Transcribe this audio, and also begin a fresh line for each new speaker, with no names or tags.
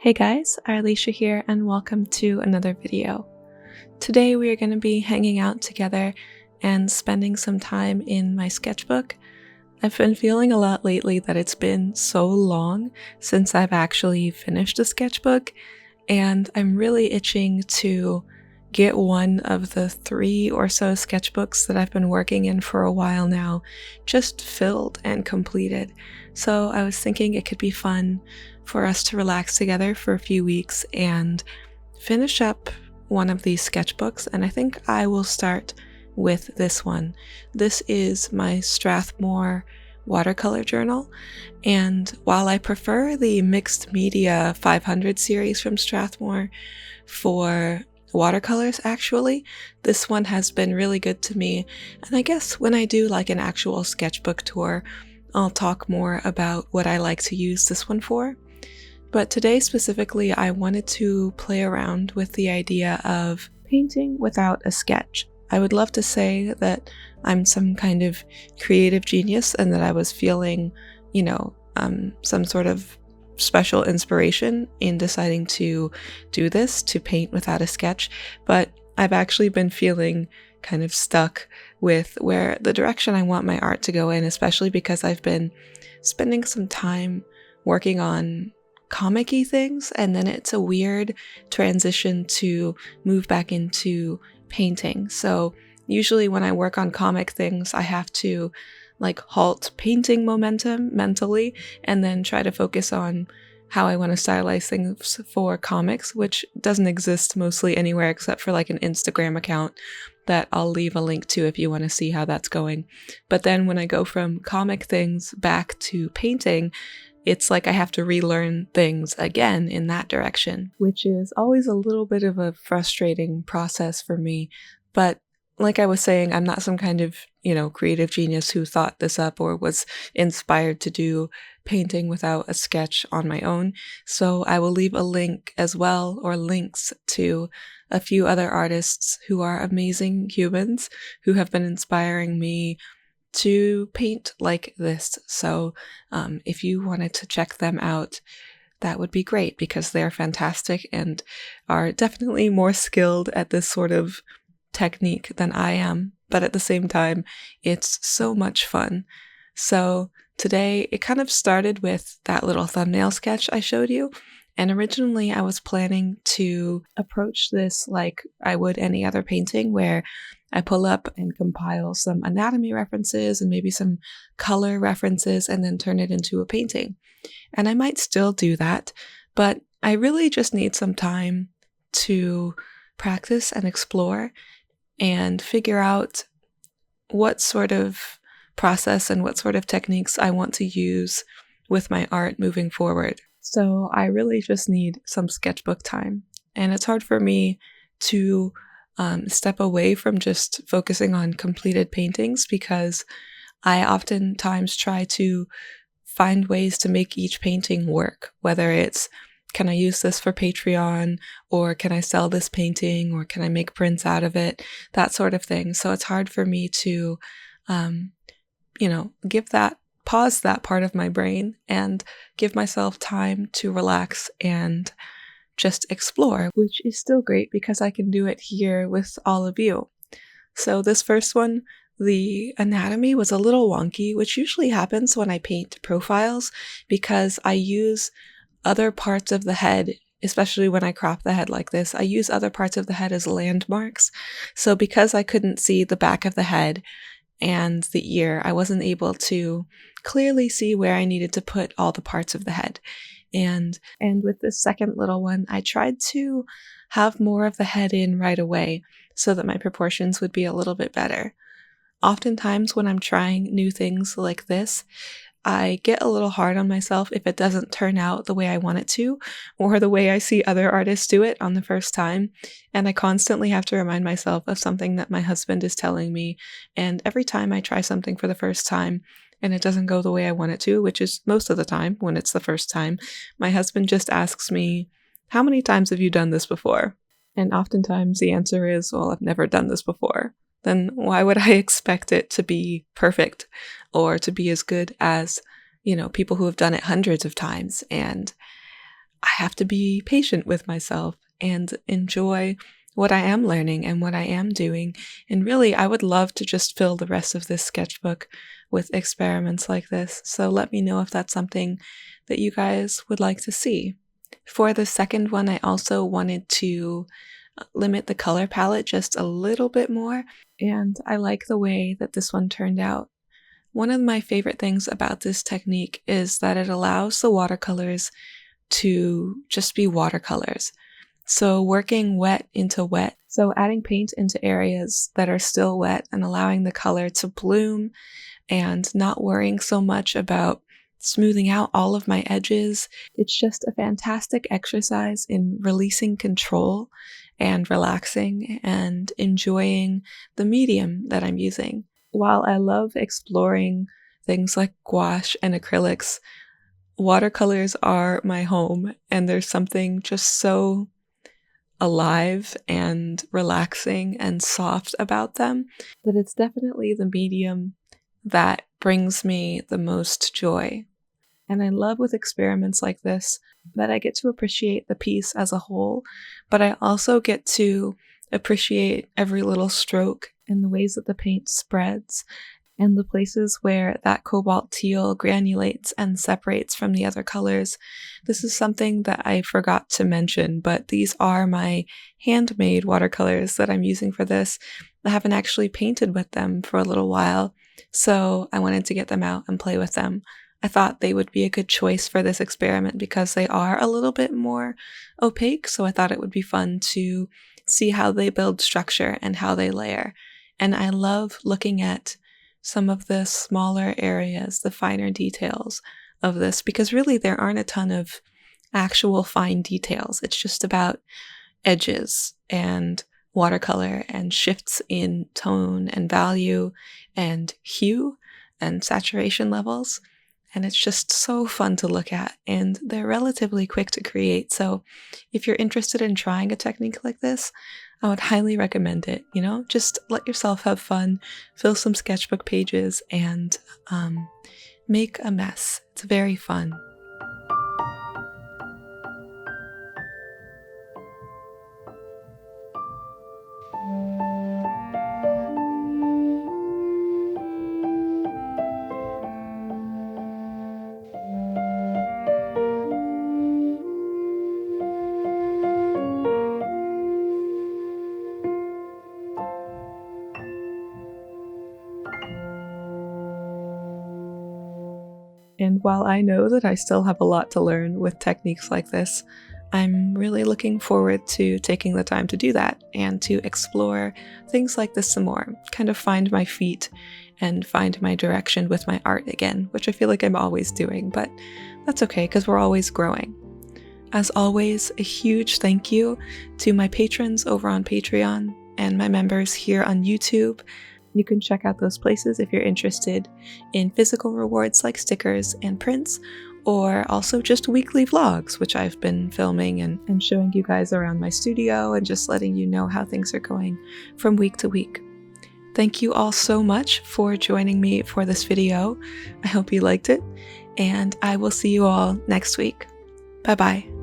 Hey guys, Arleesha here and welcome to another video. Today we are going to be hanging out together and spending some time in my sketchbook. I've been feeling a lot lately that it's been so long since I've actually finished a sketchbook, and I'm really itching to get one of the 3 or so sketchbooks that I've been working in for a while now just filled and completed. So I was thinking it could be fun for us to relax together for a few weeks and finish up one of these sketchbooks, and I think I will start with this one. This is my Strathmore watercolor journal, and while I prefer the mixed media 500 series from Strathmore for watercolors, actually, this one has been really good to me, and I guess when I do like an actual sketchbook tour, I'll talk more about what I like to use this one for. But today specifically, I wanted to play around with the idea of painting without a sketch. I would love to say that I'm some kind of creative genius and that I was feeling, some sort of special inspiration in deciding to do this, to paint without a sketch. But I've actually been feeling kind of stuck with where the direction I want my art to go in, especially because I've been spending some time working on comic-y things, and then it's a weird transition to move back into painting. So usually when I work on comic things, I have to halt painting momentum mentally and then try to focus on how I want to stylize things for comics, which doesn't exist mostly anywhere except for an Instagram account that I'll leave a link to if you want to see how that's going. But then when I go from comic things back to painting, it's like I have to relearn things again in that direction, which is always a little bit of a frustrating process for me. But like I was saying, I'm not some kind of, creative genius who thought this up or was inspired to do painting without a sketch on my own. So I will leave a link as well, or links to a few other artists who are amazing humans who have been inspiring me to paint like this. So if you wanted to check them out, that would be great because they're fantastic and are definitely more skilled at this sort of technique than I am. But at the same time, it's so much fun. So today it kind of started with that little thumbnail sketch I showed you. And originally I was planning to approach this like I would any other painting, where I pull up and compile some anatomy references and maybe some color references and then turn it into a painting. And I might still do that, but I really just need some time to practice and explore and figure out what sort of process and what sort of techniques I want to use with my art moving forward. So I really just need some sketchbook time. And it's hard for me to step away from just focusing on completed paintings because I oftentimes try to find ways to make each painting work, whether it's, can I use this for Patreon, or can I sell this painting, or can I make prints out of it, that sort of thing. So it's hard for me to, pause that part of my brain and give myself time to relax and just explore, which is still great because I can do it here with all of you. So this first one, the anatomy was a little wonky, which usually happens when I paint profiles because I use other parts of the head, especially when I crop the head like this. I use other parts of the head as landmarks. So because I couldn't see the back of the head and the ear, I wasn't able to clearly see where I needed to put all the parts of the head. And with this second little one, I tried to have more of the head in right away so that my proportions would be a little bit better. Oftentimes when I'm trying new things like this, I get a little hard on myself if it doesn't turn out the way I want it to, or the way I see other artists do it on the first time. And I constantly have to remind myself of something that my husband is telling me. And every time I try something for the first time and it doesn't go the way I want it to, which is most of the time when it's the first time, my husband just asks me, "How many times have you done this before?" And oftentimes the answer is, "Well, I've never done this before." Then why would I expect it to be perfect or to be as good as, people who have done it hundreds of times? And I have to be patient with myself and enjoy what I am learning and what I am doing. And really, I would love to just fill the rest of this sketchbook with experiments like this. So let me know if that's something that you guys would like to see. For the second one, I also wanted to limit the color palette just a little bit more, and I like the way that this one turned out. One of my favorite things about this technique is that it allows the watercolors to just be watercolors. So working wet into wet, so adding paint into areas that are still wet and allowing the color to bloom and not worrying so much about smoothing out all of my edges. It's just a fantastic exercise in releasing control and relaxing and enjoying the medium that I'm using. While I love exploring things like gouache and acrylics, watercolors are my home, and there's something just so alive and relaxing and soft about them that it's definitely the medium that brings me the most joy. And I love with experiments like this that I get to appreciate the piece as a whole, but I also get to appreciate every little stroke and the ways that the paint spreads and the places where that cobalt teal granulates and separates from the other colors. This is something that I forgot to mention, but these are my handmade watercolors that I'm using for this. I haven't actually painted with them for a little while, so I wanted to get them out and play with them. I thought they would be a good choice for this experiment because they are a little bit more opaque, so I thought it would be fun to see how they build structure and how they layer. And I love looking at some of the smaller areas, the finer details of this, because really there aren't a ton of actual fine details. It's just about edges and watercolor and shifts in tone and value and hue and saturation levels. And it's just so fun to look at, and they're relatively quick to create. So if you're interested in trying a technique like this, I would highly recommend it. Just let yourself have fun, fill some sketchbook pages, and make a mess. It's very fun. And while I know that I still have a lot to learn with techniques like this, I'm really looking forward to taking the time to do that and to explore things like this some more, kind of find my feet and find my direction with my art again, which I feel like I'm always doing, but that's okay because we're always growing. As always, a huge thank you to my patrons over on Patreon and my members here on YouTube. You can check out those places if you're interested in physical rewards like stickers and prints, or also just weekly vlogs, which I've been filming and showing you guys around my studio and just letting you know how things are going from week to week. Thank you all so much for joining me for this video. I hope you liked it, and I will see you all next week. Bye-bye.